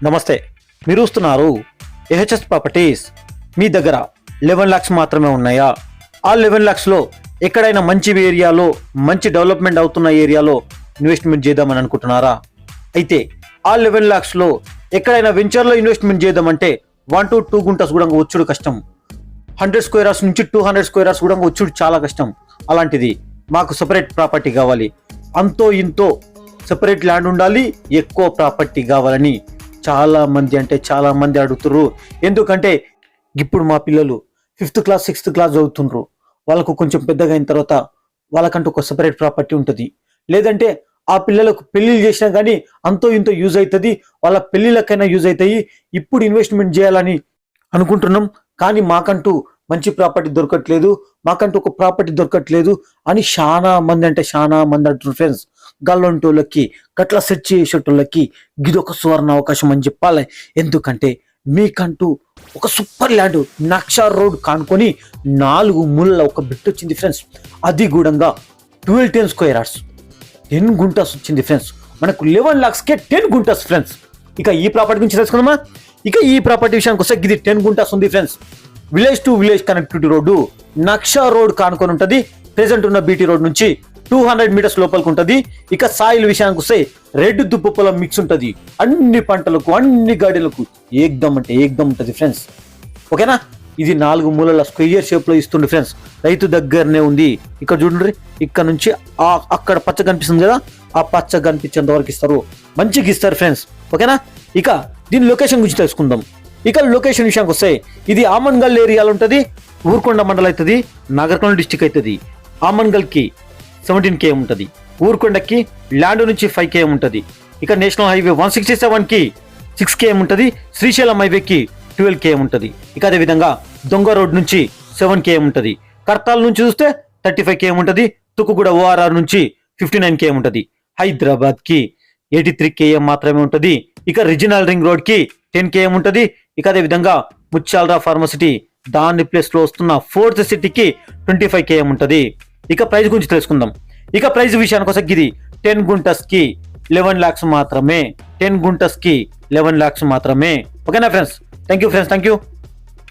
నమస్తే, మీరు చూస్తున్నారు ఏహెచ్ఎస్ ప్రాపర్టీస్. మీ దగ్గర 11 lakhs మాత్రమే ఉన్నాయా? ఆ 11 lakhsలో ఎక్కడైనా మంచి ఏరియాలో, మంచి డెవలప్మెంట్ అవుతున్న ఏరియాలో ఇన్వెస్ట్మెంట్ చేద్దామని అనుకుంటున్నారా? అయితే ఆ 11 lakhsలో ఎక్కడైనా వెంచర్లో ఇన్వెస్ట్మెంట్ చేద్దామంటే 1 to 2 గుంటస్ కూడా వచ్చుడు కష్టం. 100 square yards నుంచి 200 square yards కూడా వచ్చుడు చాలా కష్టం. అలాంటిది మాకు సెపరేట్ ప్రాపర్టీ కావాలి, అంతో ఇంతో సెపరేట్ ల్యాండ్ ఉండాలి, ఎక్కువ ప్రాపర్టీ కావాలని చాలా మంది అడుగుతుర్రు. ఎందుకంటే ఇప్పుడు మా పిల్లలు 5th class 6th class చదువుతుండ్రు. వాళ్ళకు కొంచెం పెద్దగా అయిన తర్వాత వాళ్ళకంటూ ఒక సెపరేట్ ప్రాపర్టీ ఉంటుంది. లేదంటే ఆ పిల్లలకు పెళ్లిళ్ళు చేసినా కానీ అంతో ఇంతో యూజ్ అవుతుంది, వాళ్ళ పెళ్లిళ్ళకైనా యూజ్ అవుతాయి. ఇప్పుడు ఇన్వెస్ట్మెంట్ చేయాలని అనుకుంటున్నాం, కానీ మాకంటూ మంచి ప్రాపర్టీ దొరకట్లేదు, మాకంటూ ఒక ప్రాపర్టీ దొరకట్లేదు అని చాలా మంది అంటున్నారు ఫ్రెండ్స్. గల్లంటోళ్ళకి గట్ల సెర్చ్ చేసేటోళ్ళకి గిదొక సువర్ణ అవకాశం అని చెప్పాలి. ఎందుకంటే మీకంటూ ఒక సూపర్ ల్యాండ్ నక్షా రోడ్ కానుకొని 4 మూలల ఒక బిట్ వచ్చింది ఫ్రెండ్స్. అది కూడా 10 square yards 10 గుంటస్ వచ్చింది ఫ్రెండ్స్. మనకు 11 lakhsకే 10 గుంటస్ ఫ్రెండ్స్. ఇక ఈ ప్రాపర్టీ గురించి తెలుసుకుందామా? ఇక ఈ ప్రాపర్టీ విషయానికి వస్తే ఇది 10 గుంటస్ ఉంది friends. Village to village connectivity road నక్షా రోడ్ కానుకొని ఉంటుంది. ప్రెసెంట్ ఉన్న బీటీ రోడ్ నుంచి 200 meters లోపలికి ఉంటుంది. ఇక సాయిల్ విషయానికి వస్తే రెడ్ దుప్పు పొలం మిక్స్ ఉంటుంది. అన్ని పంటలకు, అన్ని గాడీలకు ఏకదమ్ ఉంటుంది ఫ్రెండ్స్. ఓకేనా? ఇది 4 మూలల స్క్వేర్ షేప్ లో ఇస్తుంది ఫ్రెండ్స్. రైతు దగ్గరనే ఉంది. ఇక్కడ చూడండి, ఇక్కడ నుంచి అక్కడ పచ్చ కనిపిస్తుంది కదా, ఆ పచ్చ కనిపించేంత వరకు ఇస్తారు, మంచిగా ఇస్తారు ఫ్రెండ్స్. ఓకేనా? ఇక దీని లొకేషన్ గురించి తెలుసుకుందాం. ఇక లొకేషన్ విషయానికి వస్తే ఇది ఆమన్గల్ ఏరియాలో ఉంటుంది. ఊరుకొండ మండలం అవుతుంది, నాగర్కర్నూల్ డిస్టిక్ అవుతుంది. ఆమన్గల్కి 17 km ఉంటుంది, ఊరుకొండకి ల్యాండ్ నుంచి 5 km ఉంటుంది. ఇక నేషనల్ హైవే 167కి 6 km ఉంటుంది. శ్రీశైలం హైవేకి 12 km ఉంటుంది. ఇక అదేవిధంగా దొంగ రోడ్ నుంచి 7 km ఉంటుంది. కర్తాల్ నుంచి చూస్తే 35 km ఉంటుంది. తుక్కుగూడ ORR నుంచి 59 km ఉంటుంది. హైదరాబాద్కి 83 km మాత్రమే ఉంటుంది. ఇక రీజనల్ రింగ్ రోడ్కి 10 km ఉంటుంది. ఇక అదేవిధంగా ముచ్చాలరా ఫార్మసిటీ దాని ప్లేస్ లో వస్తున్న 4th సిటీకి 25 km ఉంటుంది. ఇక ప్రైస్ గురించి తెలుసుకుందాం. ఇక ప్రైస్ విషయానికి వస్తే ఇది 10 గుంటస్కి 11 lakhs మాత్రమే. 10 గుంటస్కి 11 lakhs మాత్రమే. ఓకేనా friends? Thank you friends, thank you.